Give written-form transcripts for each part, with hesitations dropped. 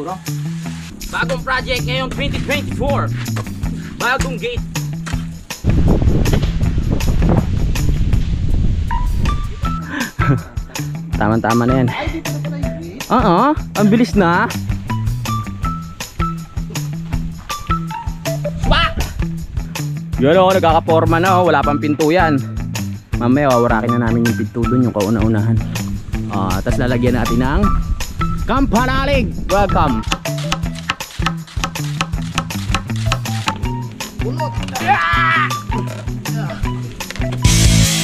siguro. Bagong project ngayong 2024. Bagong gate. Tama-tama na yan. Ay, dito na pala yung gate. Oo, ang bilis na. Swak! Yun o, nagkakaporma na o. Wala pang pinto yan. Mamaya wawarakin na namin yung pinto dun, yung kauna-unahan. Tapos lalagyan natin ng kampanalig. Welcome. Bulot.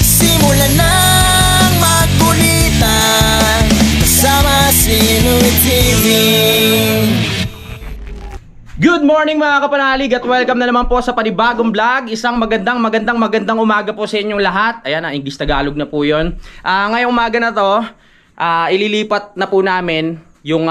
Simulan ng magkulitan kasama si Nuit TV. Good morning mga kapanalig at welcome na naman po sa panibagong vlog. Isang magandang umaga po sa inyong lahat. Ayan, English Tagalog na po yun. Ngayong umaga na to, ililipat na po namin yung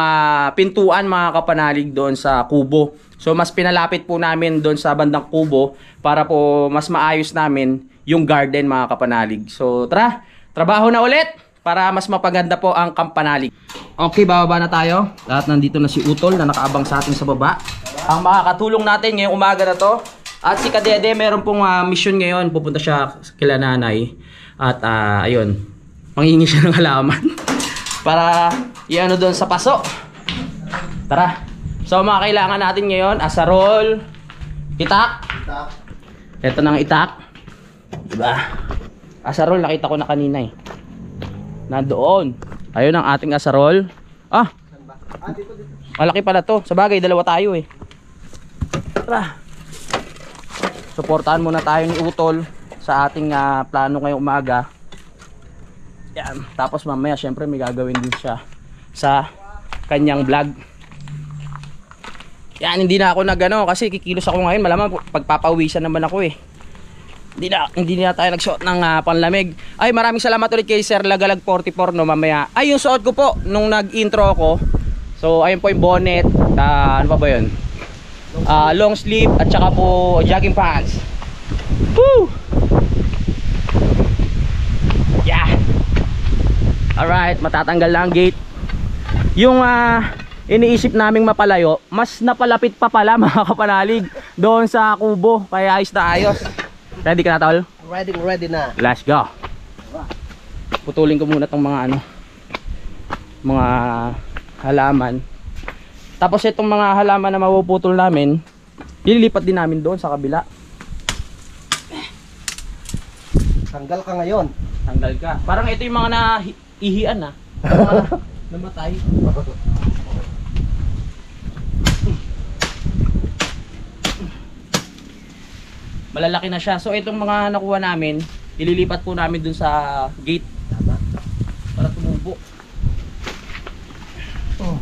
pintuan mga kapanalig doon sa kubo. So mas pinalapit po namin doon sa bandang kubo para po mas maayos namin yung garden mga kapanalig. So tara, trabaho na ulit para mas mapaganda po ang kampanalig. Okay, bababa na tayo. Lahat nandito na si Utol na nakaabang sa atin sa baba. Ang makakatulong natin ngayong umaga na to. At si Kadede meron pong mission ngayon. Pupunta siya kila nanay. At ayun, manghingi siya ng halaman para iano doon sa paso. Tara. So mga kailangan natin ngayon, asarol, itak. Ito nang itak. Diba? Asarol nakita ko na kanina eh. Nandoon. Ayun ang ating asarol. Malaki pala to. Sa bagay, dalawa tayo eh. Tara. Suportahan muna tayo ni Utol sa ating plano ngayong umaga. Yan. Tapos mamaya syempre may gagawin din siya sa kanyang vlog. Yan, hindi na ako nagano kasi kikilos ako ngayon. Malamang pagpapawisan naman ako eh. Hindi na tayo nagsuot ng panlamig. Ay, maraming salamat ulit kay Sir Lagalag 44 no mamaya. Ay, yung suot ko po nung nag-intro ako. So, ayun po yung bonnet. Ano pa ba yun? Long sleeve at saka po jogging pants. Woo! Yeah. Alright, matatanggal na ang gate. Yung iniisip naming mapalayo, mas napalapit pa pala mga kapanalig doon sa kubo. Kaya ayos na ayos. Ready ka na, tol? Ready na. Let's go. Putulin ko muna tong mga mga halaman. Tapos itong mga halaman na mapuputol namin, ililipat din namin doon sa kabila. Tanggal ka ngayon. Tanggal ka. Parang ito yung mga naihian na. Namatay. Malalaki na siya. So itong mga nakuha namin, ililipat po namin dun sa gate. Tama. Para tumubo. Oh.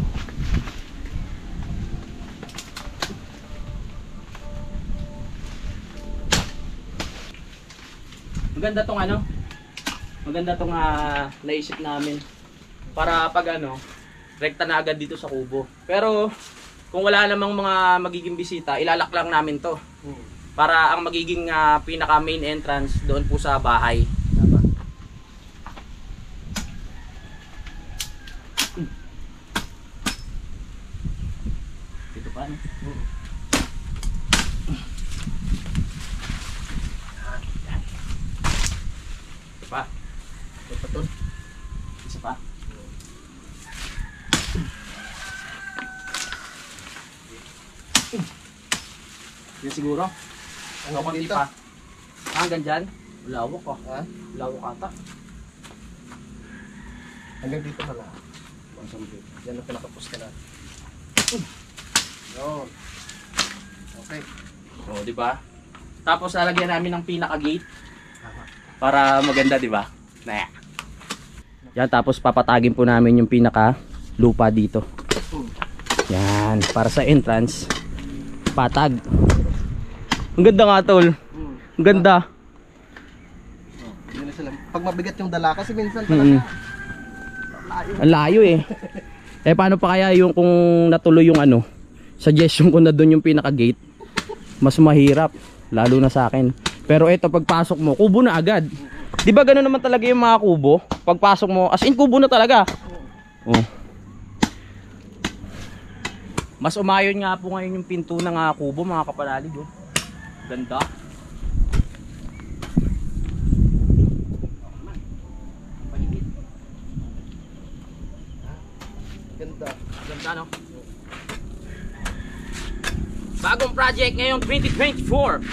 Maganda tong maganda tong naisip namin. Para pag rekta na agad dito sa kubo. Pero kung wala namang mga magiging bisita, ilalak lang namin to. Para ang magiging pinaka main entrance doon po sa bahay. Tama. Dito pa Ito pa. Ito pa to. Isa pa. Yan siguro. Ano konti pa? Hanggang dyan? Lawak ko. Lawak ata. Hanggang dito na lang. Yan ang pinakapos ka na. Yun. Okay. O, di ba? Tapos lalagyan namin ng pinaka-gate. Para maganda, di ba? Nah. Yan, tapos papatagin po namin yung pinaka-lupa dito. Yan, para sa entrance. Patag. Ang ganda nga, tol. Ang ganda. Yun na sila. Pag mabigat yung dala kasi minsan talaga ang layo eh. Paano pa kaya yung kung natuloy yung suggestion ko na doon yung pinaka gate, mas mahirap lalo na sa akin. Pero ito pagpasok mo, kubo na agad. Di ba gano'n naman talaga yung mga kubo? Pagpasok mo, as in kubo na talaga. Oh. Mas umayon nga po ngayon yung pinto ng kubo mga kapanalig. Oh. Ganda. Ganda. Ganda no? Bagong project ngayong 2024.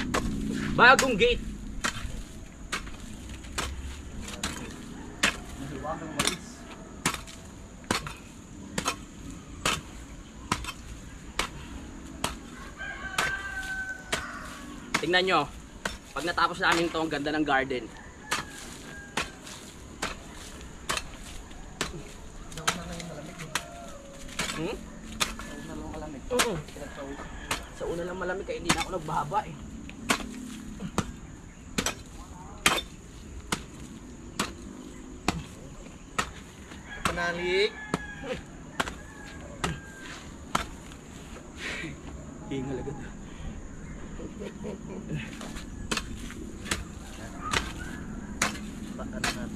Bagong gate. Mahiwagang mais. Tingnan nyo. Pag natapos namin to, ang ganda ng garden. Nauna na yung malamig. Hmm? Nauna lang malamig. Oo. Pinagpawis. Sa una lang malamig kaya hindi na ako nagbahaba eh. Panalig. Hingal agad. Paano natin?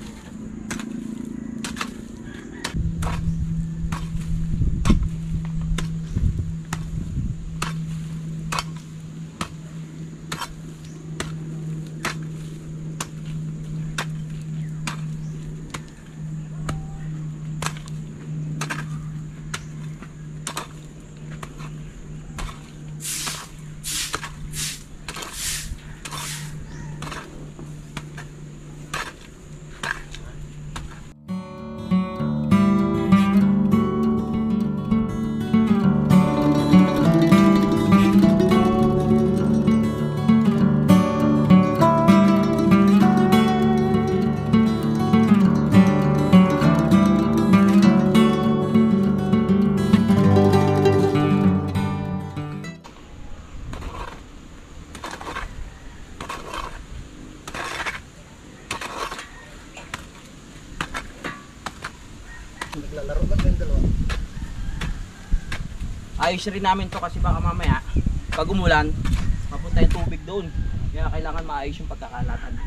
Naglalaro lang yung dalawa. Ayos rin namin to kasi baka mamaya pag umulan, mapunta yung tubig doon. Kaya kailangan maayos yung pagkakalatan.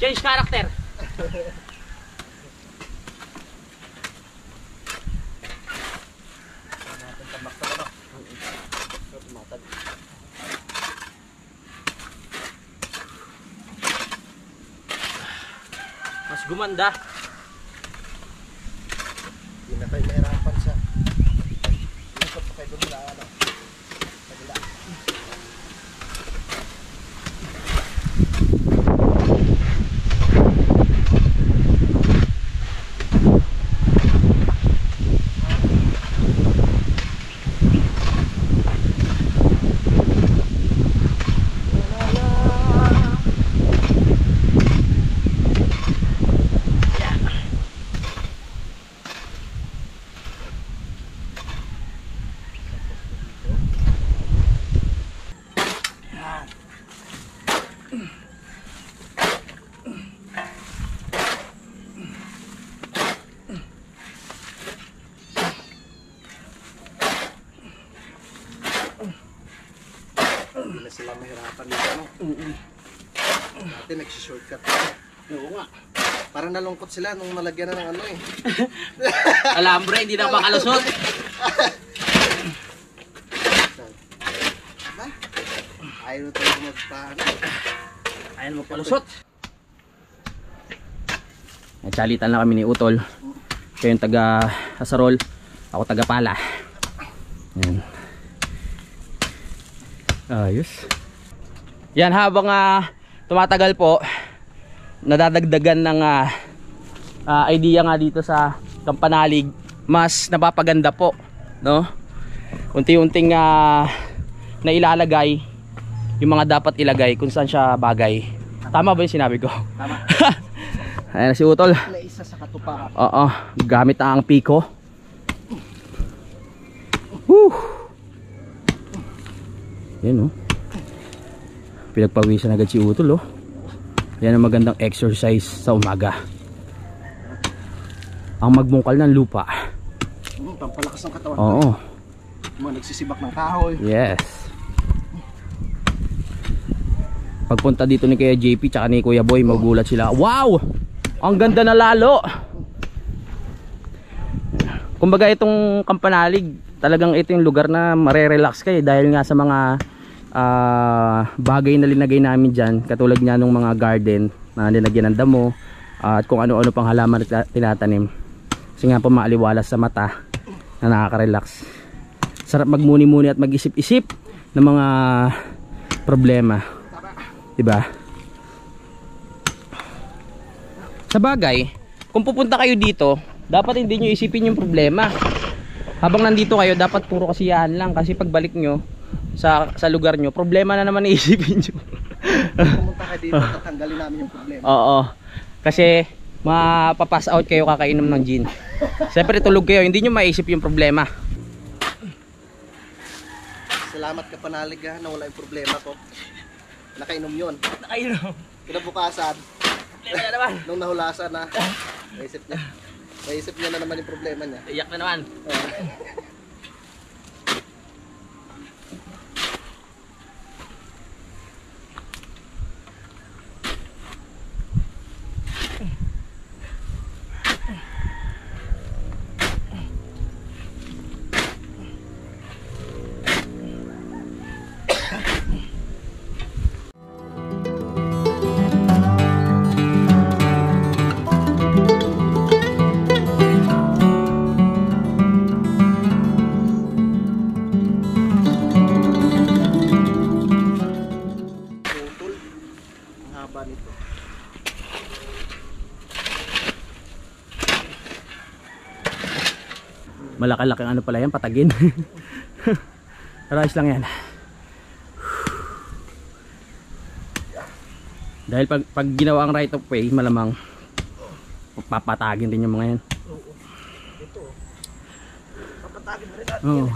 Change character. Natin tamak sa ano. Tumatag. Mas gumanda. Hindi na kayo mahirapan sa ikot pa kayo doon na ano. Kabila. Hindi na sila mahirapan dito, no? Dati nagsishortcut. Oo nga. Parang nalungkot sila nung nalagyan na ng ano eh. Alambre, hindi na makalusot. Ba? Ayaw na tayo magpaano. Ayan mo palusot. Nagchalitan lang kami ni Utol. Siya yung taga Asarol. Ako taga Pala. Ayan. Ayos. Yan, habang tumatagal po, nadadagdagan ng idea nga dito sa Kampanalig, mas napapaganda po, no? Unti-unting nailalagay yung mga dapat ilagay kung saan siya bagay. Tama ba yung sinabi ko? Tama. Ayan na si Utol. Na isa sa katuparan. Oo, gamit ang piko. Woo! Yan oh. Pinagpawisan agad si Utol oh. Yan ang magandang exercise sa umaga. Ang magbungkal ng lupa. Pampalakas ng katawan. Oo. Mga nagsisibak ng kahoy. Yes. Pagpunta dito ni Kuya JP tsaka ni Kuya Boy, magulat sila. Wow! Ang ganda na lalo. Kumbaga itong Kampanalig, talagang ito yung lugar na marerelax kayo dahil nga sa mga bagay na linagay namin dyan, katulad nga nung mga garden na linagyan ng damo at kung ano-ano pang halaman na tinatanim. Kasi nga po maaliwalas sa mata na nakaka-relax. Sarap magmuni-muni at mag-isip-isip ng mga problema. Diba? Sa bagay, kung pupunta kayo dito, dapat hindi nyo isipin yung problema. Habang nandito kayo, dapat puro kasiyahan lang. Kasi pagbalik nyo sa lugar nyo, problema na naman iisipin nyo. Pumunta kayo dito, tatanggalin namin yung problema. Oo. Kasi mapapass out kayo kakainom ng gin. Siyempre tulog kayo, hindi nyo maisip yung problema. Salamat Kapanalig ha, na wala yung problema ko. Nakainom yun. Nakainom. Kinabukasan, Problema na naman. nung nahulasan na, naisip niya na naman yung problema niya. Iyak na naman. Malaki-laki ano pala yan, patagin. Arais lang yan. Dahil pag ginawa ang right of way, malamang papatagin din yung mga yan. Ito, papatagin na rin natin. Oo.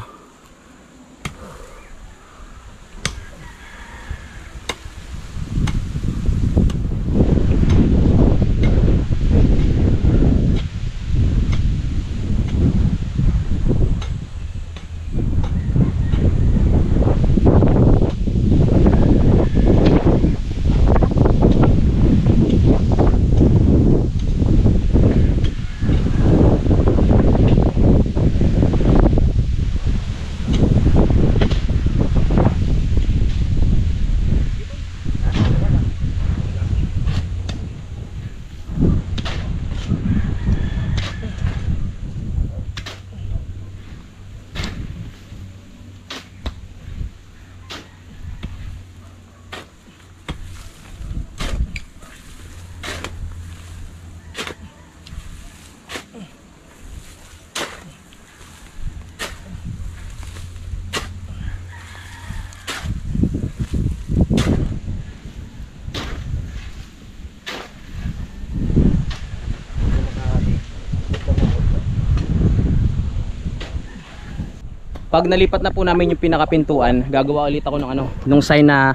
Pag nalipat na po namin yung pinakapintuan, gagawa ulit ako ng nung sign na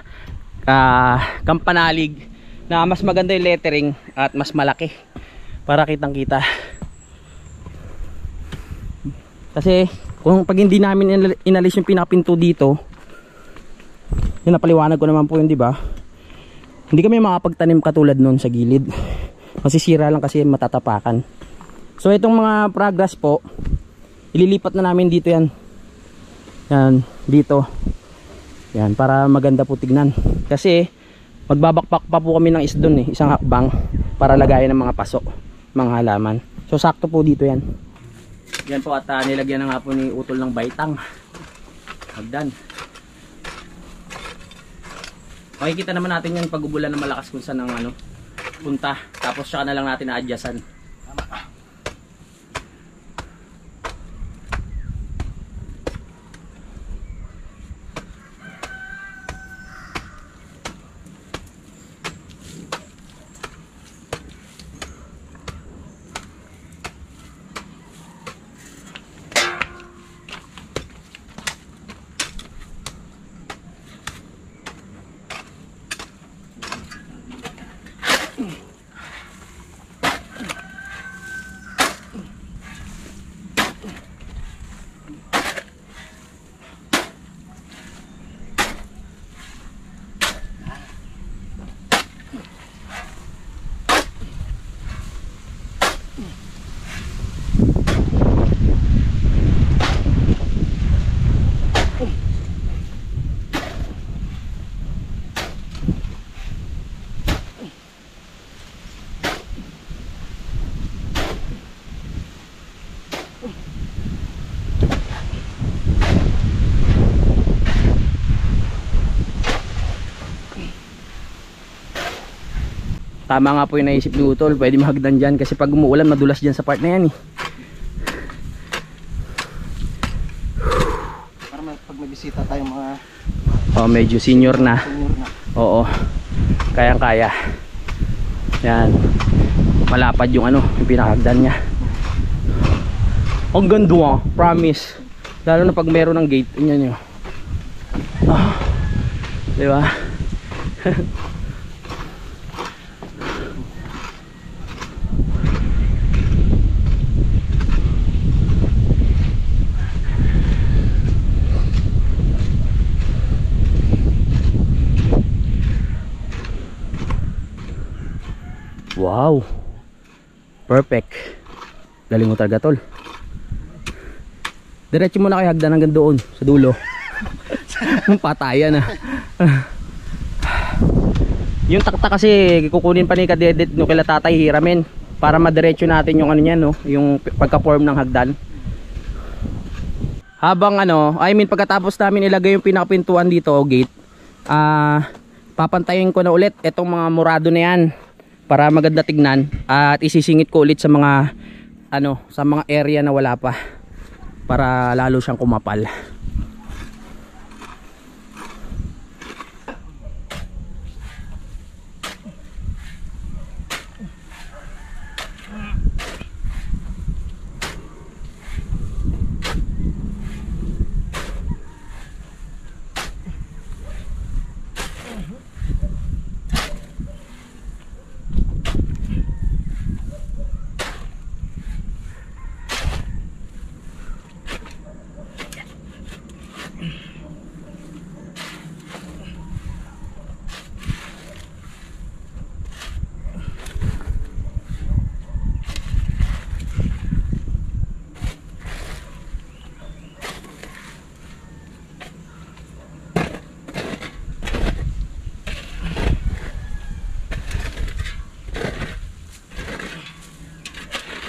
Kampanalig na mas maganda yung lettering at mas malaki para kitang kita. Kasi kung pag hindi namin inalis yung pinakapinto dito, yun, napaliwanag ko naman po yun, di ba? Hindi kami makapagtanim katulad nun sa gilid. Masisira lang kasi matatapakan. So itong mga progress po, ililipat na namin dito yan. Yan, dito. Yan, para maganda po tignan. Kasi magbabakpak pa po kami ng isdon isang hakbang para lagayan ng mga paso, mga halaman. So sakto po dito yan. Yan po at nilagyan na nga po ni Utol ng baitang. Hagdan. Makikita naman natin yan pag ubulan ng malakas kung saan ang punta. Tapos saka na lang natin na-adjustan. Tama nga po yung naisip ni Utol, pwede mahagdan dyan kasi pag umuulan madulas dyan sa part na yan eh. Para pag may bisita tayong mga Oh, medyo senior na. senior na. Oo. Kayang kaya. Yan. Malapad yung ano, yung pinakahagdan niya. Ang ganda ah, promise. Lalo na pag meron ng gate, yun yun. Ah. Di ba? Wow. Perfect. Galing mo talaga, tol. Diretso mo na kayo hagdan hanggang doon sa dulo. Patayan na. Yung takta kasi kukunin pa ni Kadedit no kila tatay hiramin para madiretso natin yung ano niyan no, yung pagka-form ng hagdan. Habang ano, pagkatapos namin ilagay yung pinakapintuan dito o gate, papantayin ko na ulit itong mga murado na yan para maganda tignan at isisingit ko ulit sa mga ano, sa mga area na wala pa para lalo siyang kumapal.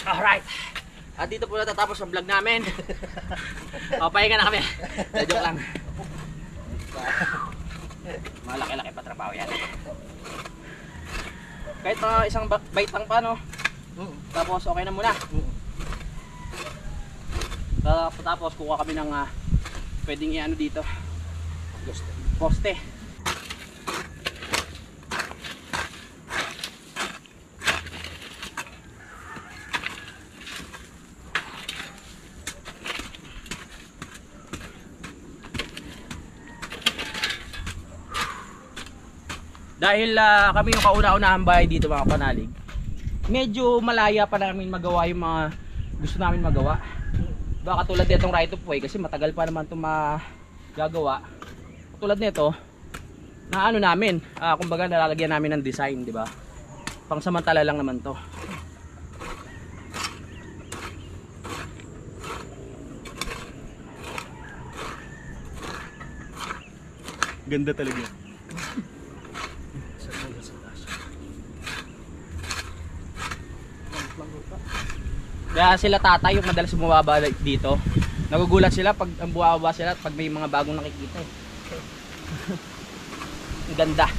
Alright. At dito po natatapos ang vlog namin. O, pahinga na kami. Joke lang. Malaki-laki pa trabaho yan. Kahit mga isang baitang pa, no? Tapos okay na muna. Tapos kuha kami ng pwedeng i-ano dito. Poste. Dahil kami yung kauna-unahang bahay dito mga panalig, medyo malaya pa namin magawa yung mga gusto namin magawa. Baka tulad nitong right of way kasi matagal pa naman itong magagawa. Tulad nito na ano namin, kumbaga nalalagyan namin ng design, di ba? Pangsamantala lang naman to. Ganda talaga. Kaya sila tatay yung madalas bumababa dito. Nagugulat sila pag bumababa sila pag may mga bagong nakikita eh. Ang ganda.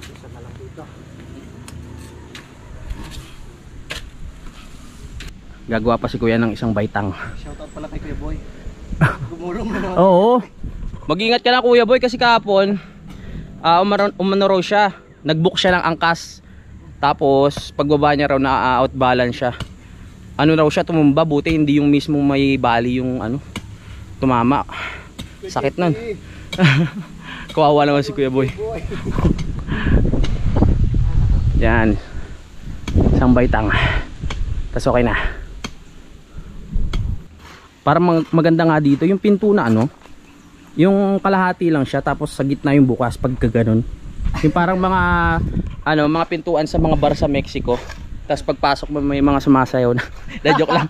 Isa na lang dito. Gagawa pa si Kuya ng isang baitang. Shoutout pala kay Kuya Boy. Gumulong na naman. Oo. Mag-ingat ka na Kuya Boy kasi kahapon umano raw siya. Nag-book siya ng angkas. Tapos pagbaba niya raw na outbalance siya. Ano raw siya tumumba, buti hindi yung mismong may bali yung ano tumama. Sakit nun. Kawawa naman si Kuya Boy. Yan. Isang baitang. Tapos okay na. Para maganda nga dito yung pinto na ano, yung kalahati lang siya tapos sa gitna yung bukas pagka ganun. Yung parang mga mga pintuan sa mga bar sa Mexico. Tapos pagpasok mo may mga sumasayaw na. Joke lang.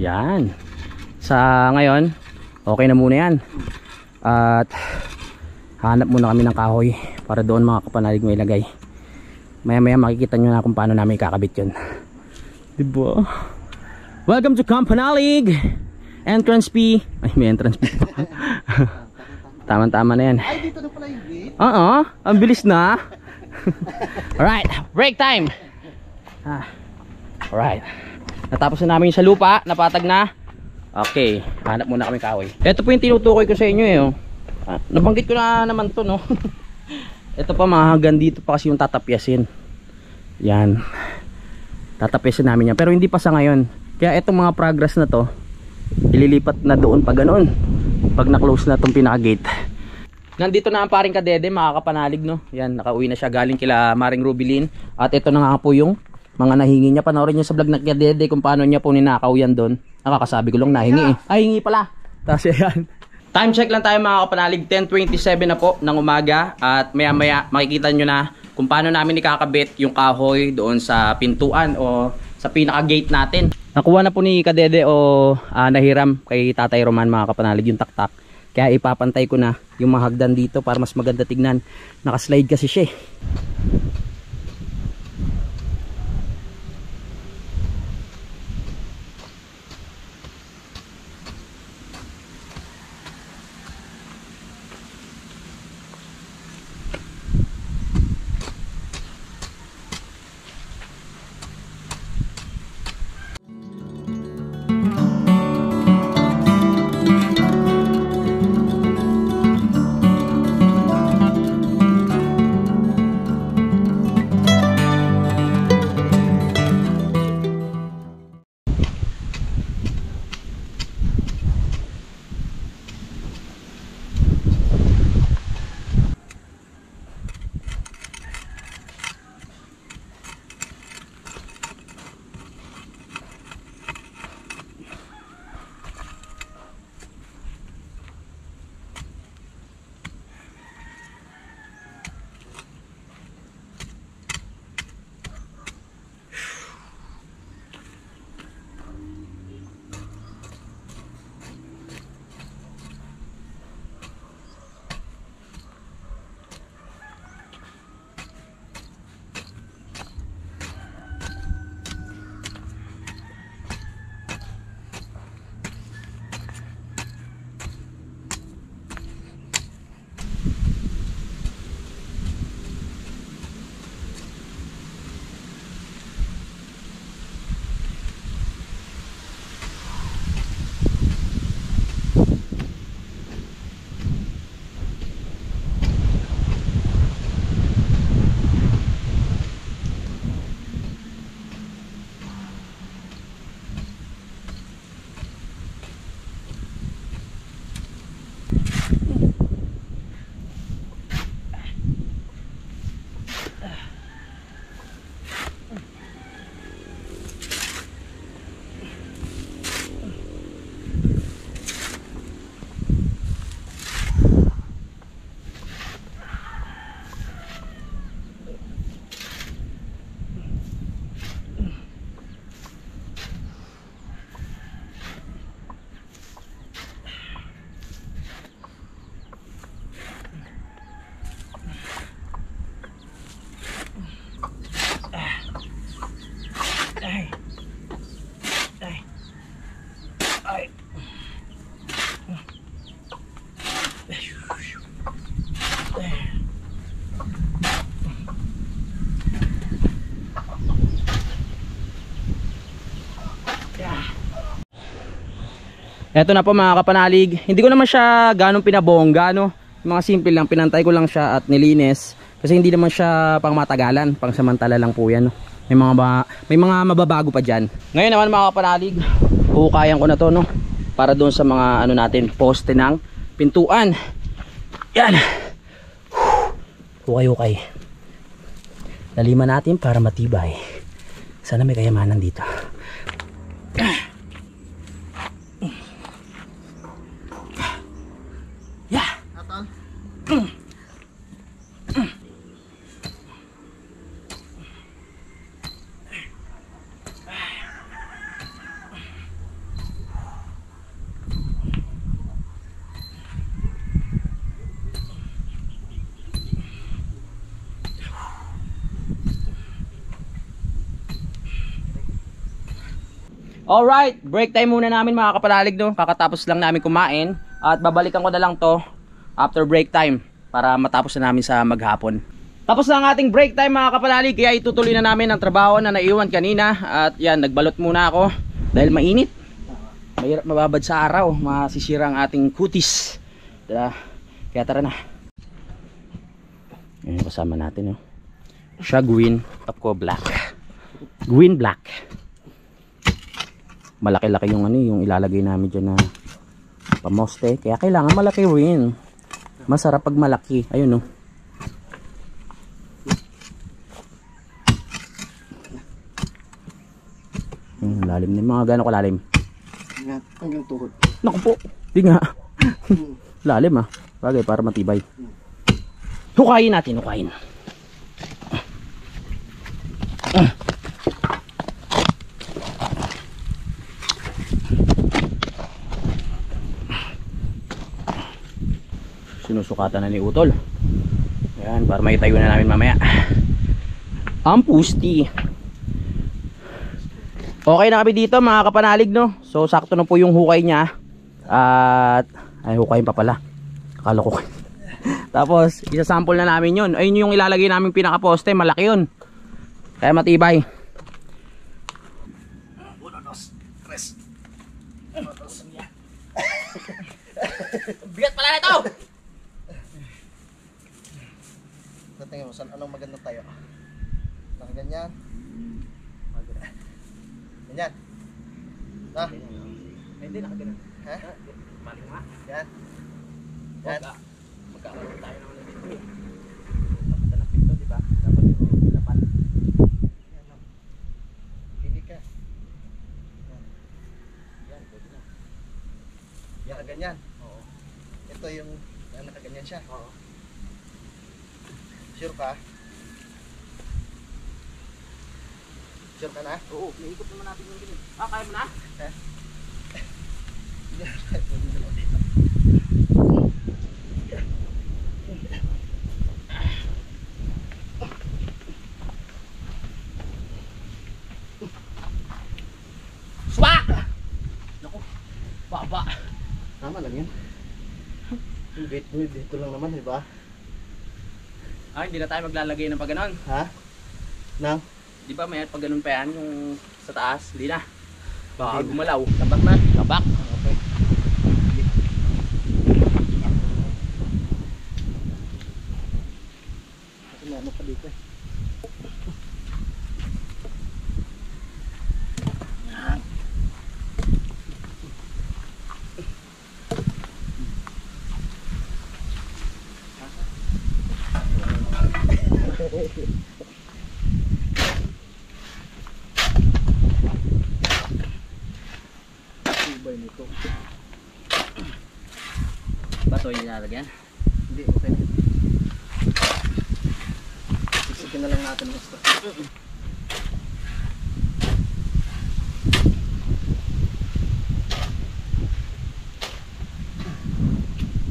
Yan. Sa ngayon, okay na muna yan. At hanap muna kami ng kahoy para doon mga kapanalig mo ilagay. Maya maya makikita nyo na kung paano namin kakabit yun. Diba? Welcome to Kampanalig! Entrance P. Ay, may entrance P pa. Tama-tama na yan. Ay, dito na pala yung gate? Oo, ang bilis na. Alright, break time. Alright. Natapos na namin sa lupa, napatag na. Okay, hanap muna kami kahoy. Ito po yung tinutukoy ko sa inyo eh. Oh. Nabanggit ko na naman to, no. Ito pa, hanggang dito pa kasi yung tatapyasin. Yan. Tatapyasin namin yan. Pero hindi pa sa ngayon. Kaya itong mga progress na to, ililipat na doon pa ganoon. Pag na-close na itong pinaka-gate. Nandito na ang paring Kadede, makakapanalig, no. Yan, nakauwi na siya galing kila Maring Rubilin. At ito na nga po yung mga nahingi niya. Panoorin niyo sa vlog na Kadede kung paano niya po ninakaw yan doon. Nakakasabi ko lang nahingi eh. Ay, hingi pala. Tapos yan. Time check lang tayo mga kapanalig. 10:27 na po ng umaga. At maya maya makikita nyo na kung paano namin ikakabit yung kahoy doon sa pintuan o sa pinaka-gate natin. Nakuha na po ni Kadede o nahiram kay Tatay Roman mga kapanalig yung taktak. Kaya ipapantay ko na yung mga hagdan dito para mas maganda tignan. Nakaslide kasi siya eh. Eto na po mga kapanalig. Hindi ko naman siya ganong pinabongga, no? Yung mga simple lang, pinantay ko lang siya at nilinis. Kasi hindi naman siya pang matagalan, pang samantala lang po yan, no? May mga mababago pa dyan. Ngayon naman mga kapanalig, hukayan ko na to, no? Para doon sa mga ano natin, poste ng pintuan. Yan. Hukay-hukay. Laliman natin para matibay. Sana may kayamanan dito. Yeah. Alright, break time muna namin mga kapanalig, no? Kakatapos lang namin kumain. At babalikan ko na lang to after break time para matapos na namin sa maghapon. Tapos na ang ating break time mga kapanalig, kaya itutuloy na namin ang trabaho na naiwan kanina. At yan, nagbalot muna ako dahil mainit. Mahirap mababad sa araw, masisira ang ating kutis. Kaya tara na. Yan yung kasama natin, no? Siya green, ako black. Green black. Malaki-laki yung ano, yung ilalagay namin dyan na pamoste. Kaya kailangan malaki rin. Masarap pag malaki. Ayun, no. Lalim na. Mga gano'ng kalalim? Hanggang tuhod. Naku po. Di nga. Lalim, ah. Bagay, para matibay. Hukayin natin, hukayin. Sinusukatan na ni Utol. Ayan, para maitayo na namin mamaya ang pusti. Okay na kami dito mga kapanalig, no? So sakto na po yung hukay niya. At ay, hukayin pa pala. Akala ko. Tapos isasample na namin yun. Ayun yung ilalagay namin pinakaposte. Malaki yun, kaya matibay. 1, 2, 3. Bigat pala na ito. Tingin mo, saan anong magandang tayo? Nakaganyan. Ganyan. Na? Hindi, nakagano'n. Ha? Mali nga. Yan. Yan. Magkakaroon tayo naman ng dito. Dapat na pinto, di ba? Dapat yung dapat. Yan lang. Pili ka. Yan, pwede na. Yan, nakaganyan. Oo. Ito yung nakaganyan siya. Oo. Sure ka? Sure ka na? Oo, naikot naman natin yung ganun. Ah, kaya mo na? Swak! Naku, baba. Tama lang yan. Dito lang naman, di ba? Ah, hindi na tayo maglalagay ng pag ganon. Ha? Nang? Di ba may pag ganon pa yan yung sa taas? Hindi na. Baka Hindi. gumalaw. Tabak na. Tabak. Okay. Kasi may ano pa dito eh. Tibay nito. Bato yung nilalagyan. Hindi, okay na. Siksikin na lang natin basta.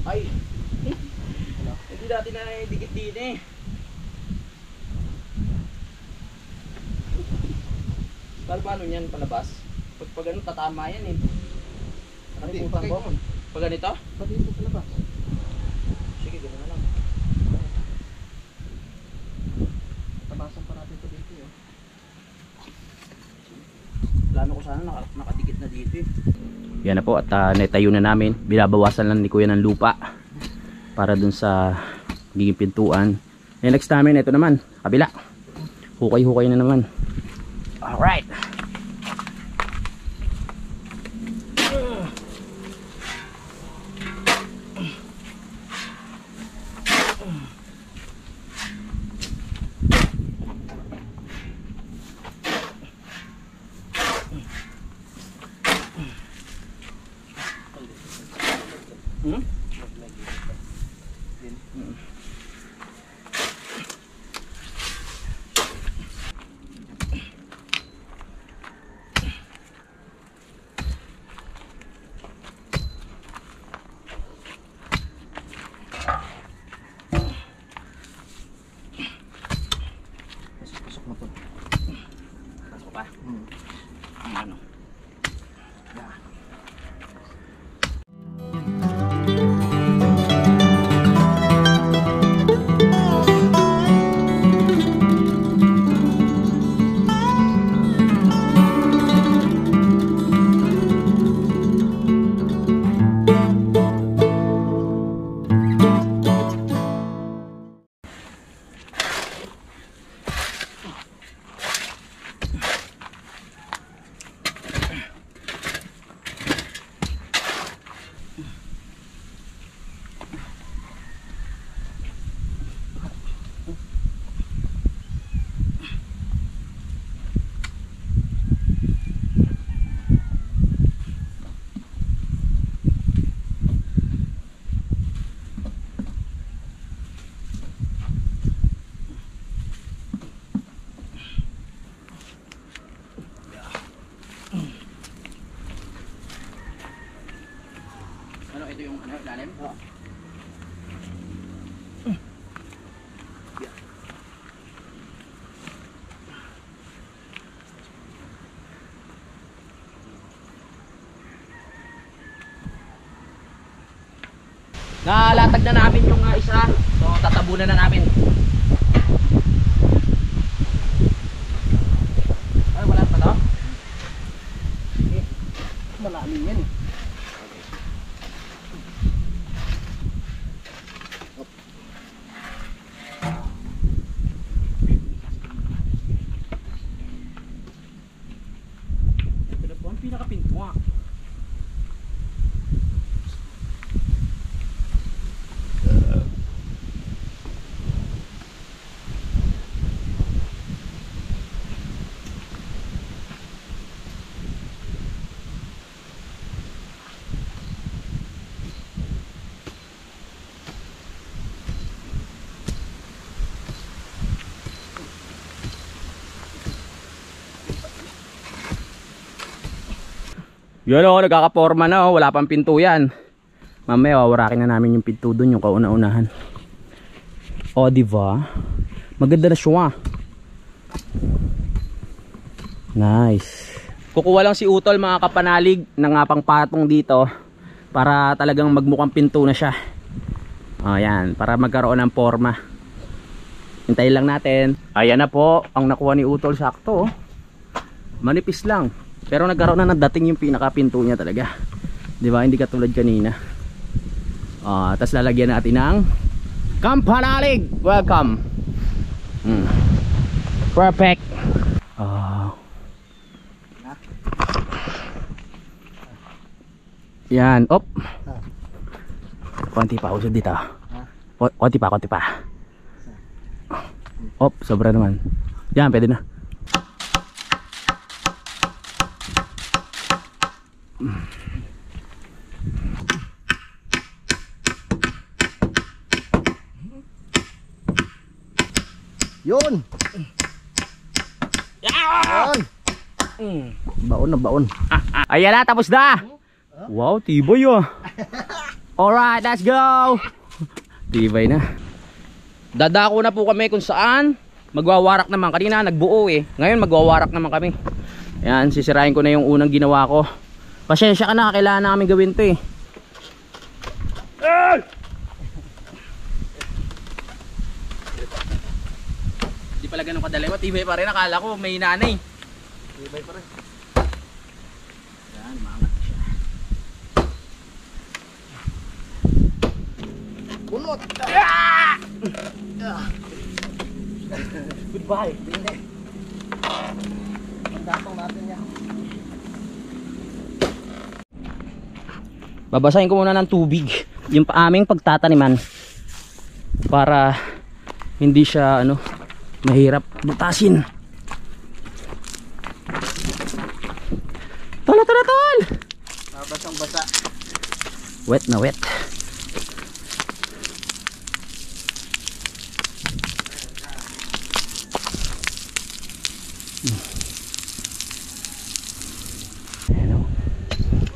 Ay! Hindi natin na dikit din eh. Paano yan palabas? Pag ganun tatama yan eh. Hindi, Nakalimutan ko. pag- Pag ganito? Pati ito sa labas. Sige, gano'n na lang. Tabasan pa natin ito dito eh. Plano ko sana nakadikit na dito eh. Yan na po at netayo na namin. Binabawasan lang ni kuya ng lupa para dun sa magiging pintuan. And next namin, ito naman, kabila. Hukay-hukay na naman. Alright. Pasok mo to. Pasok pa. Ano? Ano, ito yung ano, lalim? Oo. Nalatag na namin yung isa. So tatabunan na namin. Ay, wala pa to? Malalim yan eh. Ito po ang pinakapintuan. Yun o, nagkakaporma na o, wala pang pinto yan. Mamaya wawarakin na namin yung pinto dun, yung kauna-unahan. O, diba? Maganda na siya. Nice. Kukuha lang si Utol mga kapanalig ng pang patong dito para talagang magmukhang pinto na siya. O, yan, para magkaroon ng forma. Hintayin lang natin. Ayan na po, ang nakuha ni Utol, sakto. Manipis lang. Pero nagkaroon na ng dating yung pinakapinto niya talaga. Di ba? Hindi katulad kanina. Tapos lalagyan natin ng kampanalig. Welcome. Perfect. Yan. Op. Konti pa. Usod dito. Konti pa. Konti pa. Op. Sobra naman. Yan. Pwede na. Yun. Yan. Baon na baon. Ayan na, tapos na. Wow, tibay ah. Alright, let's go. Tibay na. Dadako na po kami kung saan magwawarak naman. Kanina nagbuo eh. Ngayon magwawarak naman kami. Ayan, sisirain ko na yung unang ginawa ko. Pasensya ka na, kailangan namin gawin to eh. Hindi pala ganun kadali. Tibay pa rin, akala ko may nanay. Tibay pa rin. Yan, maangat siya. bunot. Goodbye. Hindi. Pagdatong natin yan. Babasahin ko muna ng tubig yung aming pagtataniman para hindi siya mahirap butasin. Tol! Basang basa. Wet na wet.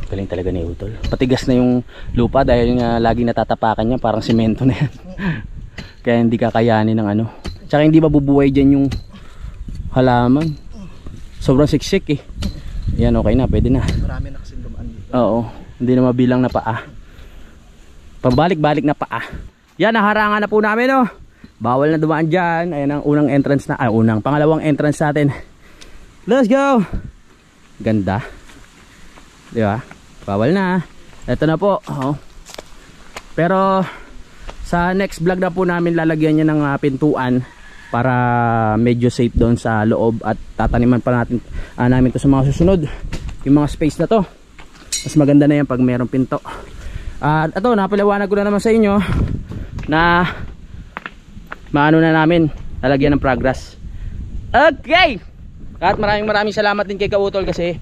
Galing talaga ni Utol. Patigas na yung lupa dahil nga laging natatapakan niya, parang semento na yan. Kaya hindi kakayanin ng Tsaka hindi mabubuhay dyan yung halaman. Sobrang siksik eh. Yan, okay na, pwede na. Marami na kasing dumaan dito. Oo, hindi na mabilang na paa. Pabalik-balik na paa. Yan, naharangan na po namin Bawal na dumaan dyan. Ayan ang unang entrance na, pangalawang entrance natin. Let's go! Ganda. Di ba? Bawal na. Ito na po. Pero sa next vlog na po namin lalagyan niya ng pintuan para medyo safe doon sa loob at tataniman pa namin to sa mga susunod. Yung mga space na to. Mas maganda na yan pag mayroong pinto. At ito, napaliwanag ko na naman sa inyo na maano na namin lalagyan ng progress. Okay! At maraming salamat din kay Kautol kasi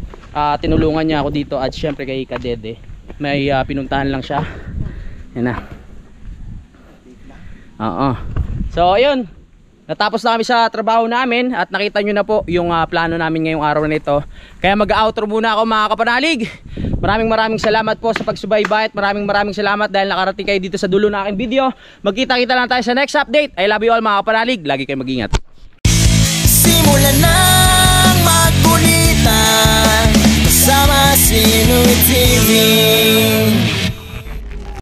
tinulungan niya ako dito at syempre kay Kadede. May pinuntahan lang siya. Yan na. So ayun, natapos na kami sa trabaho namin at nakita nyo na po yung plano namin ngayong araw na ito. Kaya mag-outro muna ako mga kapanalig. Maraming salamat po sa pagsubaybay at maraming salamat dahil nakarating kayo dito sa dulo ng aking video. Magkita-kita lang tayo sa next update. I love you all mga kapanalig. Lagi kayo mag-ingat. Simulan nang magkulitan kasama si Inuit TV.